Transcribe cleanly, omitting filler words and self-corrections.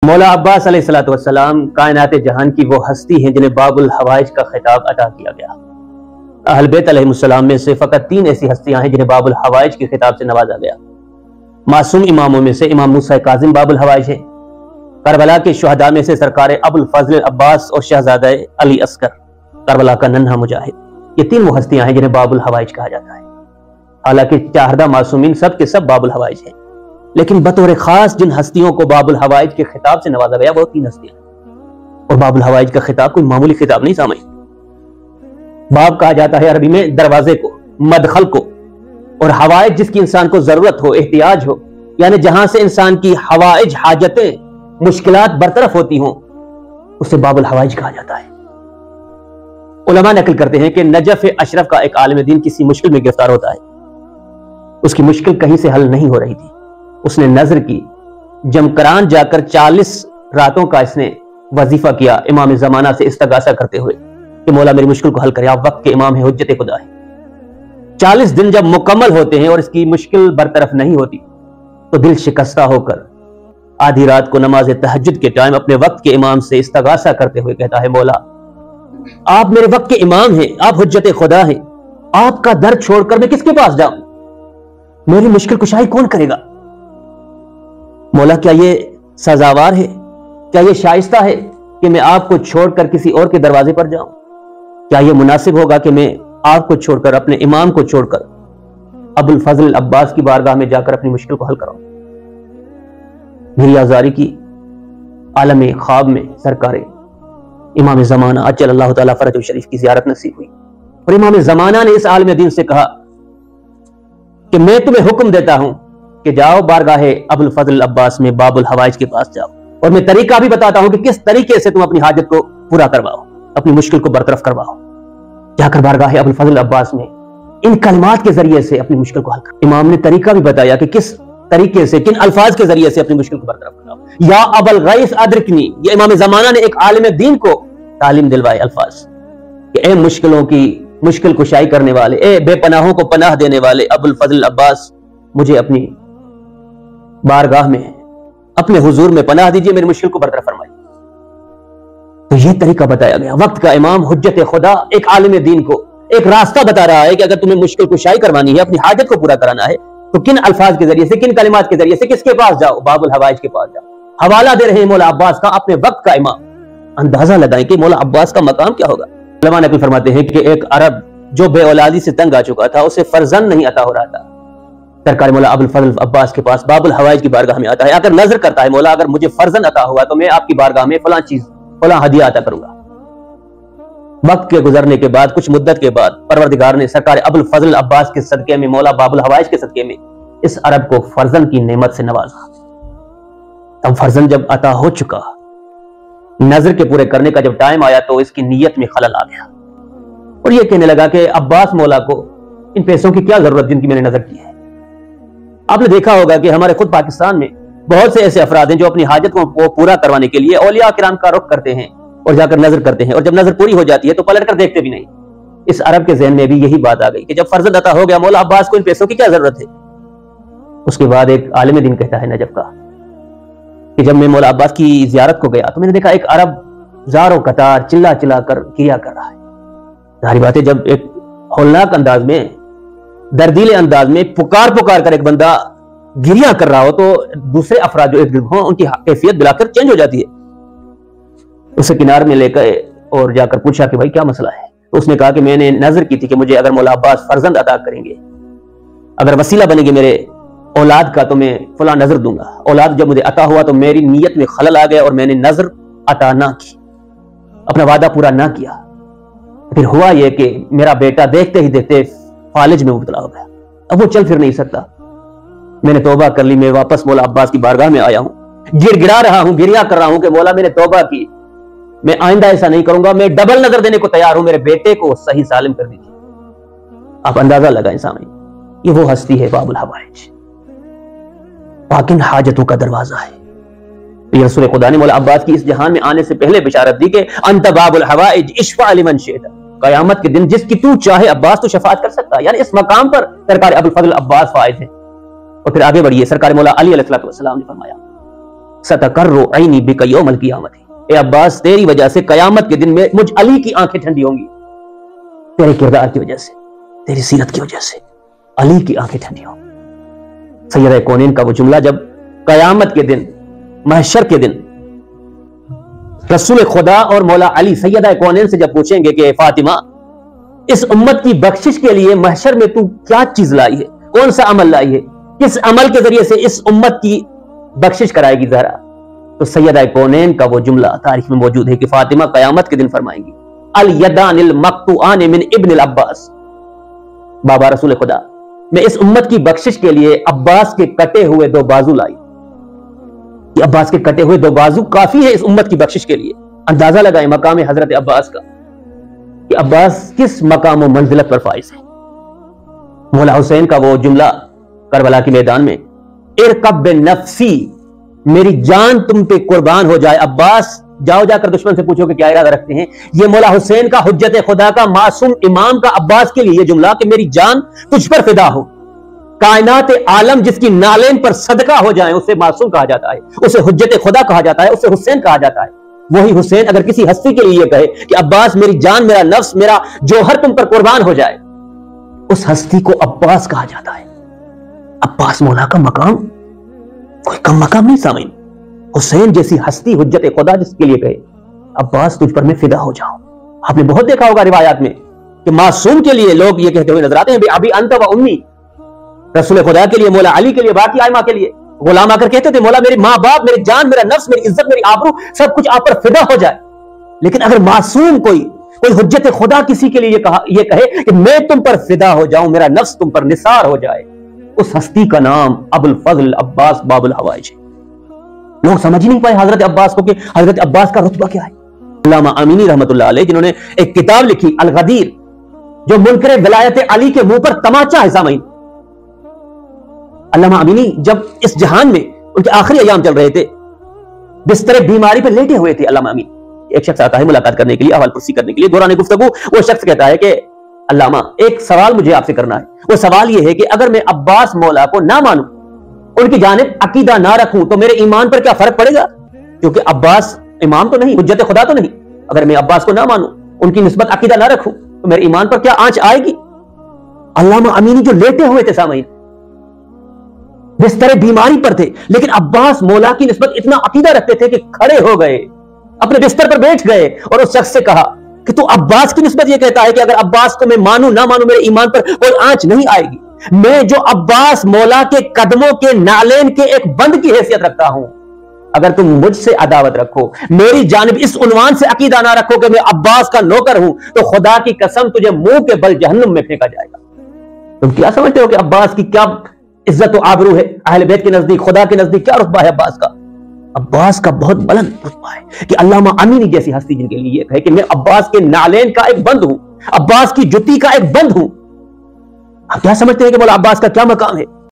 مولا عباس علیہ الصلوۃ والسلام کائنات جہان کی وہ ہستی ہیں جنہیں باب الحوائج کا خطاب عطا کیا گیا۔ اہل بیت علیہ السلام میں سے فقط 3 ایسی ہستیاں ہیں جنہیں باب الحوائج کے خطاب سے نوازا گیا۔ معصوم اماموں میں سے امام موسیٰ کاظم باب الحوائج ہے، کربلا کے شہداء میں سے سرکار ابو الفضل عباس اور شہزادہ علی اصغر، کربلا کا ننھا مجاہد، یہ 3 وہ ہستیاں ہیں جنہیں باب الحوائج کہا جاتا ہے۔ حالانکہ 4 معصومین سب کے سب باب الحوائج ہیں، لیکن بطور خاص جن ہستیوں کو باب الحوائج کے خطاب سے نوازا گیا وہ 3 ہستیاں، اور باب الحوائج کا خطاب کوئی معمولی خطاب نہیں سامعین۔ باب کہا جاتا ہے عربی میں دروازے کو، مدخل کو، اور حوائج جس کی انسان کو ضرورت ہو، احتیاج ہو، یعنی جہاں سے انسان کی حوائج، حاجتیں، مشکلات برطرف ہوتی ہوں، اسے باب الحوائج کہا جاتا ہے۔ علماء نقل کرتے ہیں کہ نجف اشرف کا ایک عالم دین کسی مشکل میں گرفتار ہوتا ہے، اس کی مشکل کہیں سے حل نہیں ہو رہی تھی، اس نے نظر کی، جمکران جا کر 40 راتوں کا اس نے وظیفہ کیا امام زمانہ سے استغاثہ کرتے ہوئے کہ مولا میری مشکل کو حل کرے، آپ وقت کے امام ہیں، حجت خدا ہے۔ 40 دن جب مکمل ہوتے ہیں اور اس کی مشکل برطرف نہیں ہوتی تو دل شکستہ ہو کر آدھی رات کو نماز تہجد کے ٹائم اپنے وقت کے امام سے استغاثہ کرتے ہوئے کہتا ہے مولا آپ میرے وقت کے امام ہیں، آپ حجت خدا ہیں، آپ کا در چھوڑ کر میں کس کے پاس جاؤں، میری مشکل کشائی کون کرے گا؟ مولا کیا یہ سزاوار ہے، کیا یہ شائستہ ہے کہ میں آپ کو چھوڑ کر کسی اور کے دروازے پر جاؤں؟ کیا یہ مناسب ہوگا کہ میں آپ کو چھوڑ کر، اپنے امام کو چھوڑ کر ابو الفضل عباس کی بارگاہ میں جا کر اپنی مشکل کو حل کراؤں؟ میری آزاری کی عالم خواب میں سرکار امام زمانہ اجل اللہ تعالیٰ فرج شریف کی زیارت نصیب ہوئی، اور امام زمانہ نے اس عالم دین سے کہا کہ میں تمہیں حکم دیتا ہوں کہ جاؤ بارگاہ ابو الفضل عباس میں باب الحوائج کے پاس جاؤ، اور میں طریقہ بھی بتاتا ہوں کہ کس طریقے سے تم اپنی حاجت کو پورا کرواؤ، اپنی مشکل کو برطرف کرواؤ۔ جا کر بارگاہ ابو الفضل عباس میں ان کلمات کے ذریعے سے اپنی مشکل کو حل کر۔ امام نے طریقہ بھی بتایا کہ کس طریقے سے، کن الفاظ کے ذریعے سے اپنی مشکل کو برطرف کراؤ۔ یا ابا الغیث ادرکنی، یہ امام زمانہ نے ایک عالم دین کو تعلیم دلوائے الفاظ کہ اے مشکلوں کی مشکل کشائی کرنے والے، اے بے پناہوں کو پناہ دینے والے ابو الفضل عباس، مجھے اپنی بارگاہ میں اپنے حضور میں پناہ دیجئے، میری مشکل کو برطرف فرمائیے۔ تو یہ طریقہ بتایا گیا، وقت کا امام حجت خدا ایک عالم دین کو ایک راستہ بتا رہا ہے کہ اگر تمہیں مشکل کشائی کروانی ہے، اپنی حاجت کو پورا کرانا ہے، تو کن الفاظ کے ذریعے سے، کن کلمات کے ذریعے سے، کس کے پاس جاؤ؟ باب الحوائج کے پاس جاؤ۔ حوالہ دے رہے ہیں مولا عباس کا، اپنے وقت کا امام۔ اندازہ لگائیں کہ مولا عباس کا مقام کیا ہوگا۔ علماء نقل فرماتے ہیں کہ ایک عرب جو بے اولادی سے تنگ آ چکا تھا، اسے فرزند نہیں عطا ہو رہا تھا، سرکار مولا ابو الفضل عباس کے پاس باب الحوائج کی بارگاہ میں آتا ہے، اگر نظر کرتا ہے مولا اگر مجھے فرزند عطا ہوا تو میں آپ کی بارگاہ میں فلاں چیز، فلاں ہدیہ عطا کروں گا۔ وقت کے گزرنے کے بعد، کچھ مدت کے بعد، پروردگار نے سرکار ابو الفضل عباس کے صدقے میں، مولا باب الحوائج کے صدقے میں اس عرب کو فرزند کی نعمت سے نوازا۔ اب فرزند جب عطا ہو چکا، نظر کے پورے کرنے کا جب ٹائم آیا تو اس کی نیت میں خلل آ گیا، اور یہ کہنے لگا کہ عباس مولا کو ان پیسوں کی کیا ضرورت جن کی میں نے نظر کی ہے۔ آپ نے دیکھا ہوگا کہ ہمارے خود پاکستان میں بہت سے ایسے افراد ہیں جو اپنی حاجت کو پورا کروانے کے لیے اولیاء کرام کا رخ کرتے ہیں اور جا کر نظر کرتے ہیں، اور جب نظر پوری ہو جاتی ہے تو پلٹ کر دیکھتے بھی نہیں۔ اس عرب کے ذہن میں بھی یہی بات آ گئی کہ جب فرزند عطا ہو گیا، مولا عباس کو ان پیسوں کی کیا ضرورت ہے۔ اس کے بعد ایک عالم دین کہتا ہے نجف کا کہ جب میں مولا عباس کی زیارت کو گیا تو میں نے دیکھا ایک عرب زاروں قطار چلا چلا کر گریا کر رہا ہے۔ ظاہر بات ہے جب ایک ہولناک انداز میں، دردیلے انداز میں پکار پکار کر ایک بندہ گریا کر رہا ہو تو دوسرے افراد جو ایک ہوں ان کی کیفیت بلا کر چینج ہو جاتی ہے۔ اسے کنار میں لے کر اور جا کر پوچھا کہ بھائی کیا مسئلہ ہے، تو اس نے کہا کہ میں نے نظر کی تھی کہ مجھے اگر مولا عباس فرزند عطا کریں گے، اگر وسیلہ بنے گی میرے اولاد کا تو میں فلاں نظر دوں گا۔ اولاد جب مجھے عطا ہوا تو میری نیت میں خلل آ گیا اور میں نے نظر عطا نہ کی، اپنا وعدہ پورا نہ کیا۔ پھر ہوا یہ کہ میرا بیٹا دیکھتے ہی دیکھتے فالج میں مبتلا ہو گیا، اب وہ چل پھر نہیں سکتا۔ میں نے توبہ کر لی، میں واپس مولا عباس کی بارگاہ میں آیا ہوں، گر گرا رہا ہوں، گریا کر رہا ہوں کہ مولا میں نے توبہ کی، میں آئندہ ایسا نہیں کروں گا، میں ڈبل نظر دینے کو تیار ہوں، میرے بیٹے کو صحیح سالم کر دیجیے۔ آپ اندازہ لگائیں سامعین، یہ وہ ہستی ہے باب الحوائج، پاکن حاجتوں کا دروازہ ہے۔ یہ رسول خدا نے مولا عباس کی اس جہان میں آنے سے پہلے بشارت دی کہ انت باب الحوائج اشفع لمن شئت، قیامت کے دن جس کی تو چاہے عباس تو شفاعت کر سکتا ہے۔ یعنی اس مقام پر سرکار ابو الفضل عباس فائز ہیں۔ اور پھر آگے بڑھیے، سرکار مولا علی علیہ السلام نے فرمایا ستقر عینی بک یوم القیامت، اے عباس تیری وجہ سے قیامت کے دن میں مجھ علی کی آنکھیں ٹھنڈی ہوں گی، تیرے کردار کی وجہ سے، تیری سیرت کی وجہ سے علی کی آنکھیں ٹھنڈی ہوں گی۔ سیدہ کونین کا وہ جملہ جب قیامت کے دن، محشر کے دن رسول خدا اور مولا علی سیدہ کونین سے جب پوچھیں گے کہ فاطمہ اس امت کی بخشش کے لیے محشر میں تو کیا چیز لائی ہے، کون سا عمل لائی ہے، کس عمل کے ذریعے سے اس امت کی بخشش کرائے گی زہرا، تو سیدہ کونین کا وہ جملہ تاریخ میں موجود ہے کہ فاطمہ قیامت کے دن فرمائیں گی الیدان المقطوعان من ابن العباس، بابا رسول خدا میں اس امت کی بخشش کے لیے عباس کے کٹے ہوئے دو بازو لائی، کہ عباس کے کٹے ہوئے دو بازو کافی ہے اس امت کی بخشش کے لیے۔ اندازہ لگائیں مقام حضرت عباس کا کہ عباس کس مقام و منزلت پر فائز ہے۔ مولا حسین کا وہ جملہ کربلا کے میدان میں، ارکب بنفسی، میری جان تم پہ قربان ہو جائے عباس، جاؤ جا کر دشمن سے پوچھو کہ کیا ارادہ رکھتے ہیں۔ یہ مولا حسین کا، حجت خدا کا، معصوم امام کا عباس کے لیے یہ جملہ کہ میری جان تجھ پر فدا ہو۔ کائنات عالم جس کی نالین پر صدقہ ہو جائیں اسے معصوم کہا جاتا ہے، اسے حجت خدا کہا جاتا ہے، اسے حسین کہا جاتا ہے۔ وہی حسین اگر کسی ہستی کے لیے کہے کہ عباس میری جان، میرا نفس، میرا جوہر تم پر قربان ہو جائے، اس ہستی کو عباس کہا جاتا ہے۔ عباس مولا کا مقام کوئی کم مقام نہیں سامعین۔ حسین جیسی ہستی، حجت خدا جس کے لیے کہے عباس تجھ پر میں فدا ہو جاؤں۔ آپ نے بہت دیکھا ہوگا روایات میں کہ معصوم کے لیے لوگ یہ کہتے ہوئے نظر آتے ہیں ابھی انت و امی، رسول خدا کے لیے، مولا علی کے لیے، باقی ائمہ کے لیے غلام آ کر کہتے تھے مولا میری ماں باپ، میری جان، میرا نفس، میری عزت، میری آبرو سب کچھ آپ پر فدا ہو جائے۔ لیکن اگر معصوم کوئی حجت خدا کسی کے لیے یہ کہے کہ میں تم پر فدا ہو جاؤں، میرا نفس تم پر نثار ہو جائے، اس ہستی کا نام ابو الفضل عباس باب الحوائج ہے۔ لوگ سمجھ ہی نہیں پائے حضرت عباس کو کہ حضرت عباس کا رتبہ کیا ہے۔ علامہ امینی رحمت اللہ علیہ جنہوں نے ایک کتاب لکھی الغدیر، جو منکر ولایت علی کے منہ پر تماچا ہے سامعین۔ علامہ امینی جب اس جہان میں ان کے آخری ایام چل رہے تھے، بستر بیماری پہ لیٹے ہوئے تھے علامہ امینی، ایک شخص آتا ہے ملاقات کرنے کے لیے، احوال پرسی کرنے کے لیے، دوران گفتگو وہ شخص کہتا ہے کہ علامہ ایک سوال مجھے آپ سے کرنا ہے۔ وہ سوال یہ ہے کہ اگر میں عباس مولا کو نہ مانوں، ان کی جانب عقیدہ نہ رکھوں، تو میرے ایمان پر کیا فرق پڑے گا؟ کیونکہ عباس امام تو نہیں، حجت خدا تو نہیں، اگر میں عباس کو نہ مانوں، ان کی نسبت عقیدہ نہ رکھوں، تو میرے ایمان پر کیا آنچ آئے گی؟ علامہ امینی جو لیٹے ہوئے تھے سامعین، بستر بیماری پر تھے، لیکن عباس مولا کی نسبت اتنا عقیدہ رکھتے تھے کہ کھڑے ہو گئے، اپنے بستر پر بیٹھ گئے اور اس شخص سے کہا کہ تو عباس کی نسبت یہ کہتا ہے کہ اگر عباس کو میں مانوں نہ مانوں میرے ایمان پر کوئی آنچ نہیں آئے گی۔ میں جو عباس مولا کے قدموں کے نالین کے ایک بند کی حیثیت رکھتا ہوں، اگر تم مجھ سے عداوت رکھو، میری جانب اس عنوان سے عقیدہ نہ رکھو کہ میں عباس کا نوکر ہوں، تو خدا کی قسم تجھے منہ کے بل جہنم میں پھینکا جائے گا۔ تم کیا سمجھتے ہو کہ عباس کی کیا عزت و آبرو ہے اہل بیت کے نزدیک، خدا کے نزدیک کیا رتبہ ہے عباس کا؟ عباس کا بہت بلند رتبہ ہے کہ علامہ امینی جیسی ہستی جن کے لیے یہ کہے کہ میں عباس کے نالین کا ایک بند ہوں، عباس کی جتی کا ایک بند ہوں۔ آپ کیا سمجھتے ہیں کہ مولا عباس کا کیا مقام ہے؟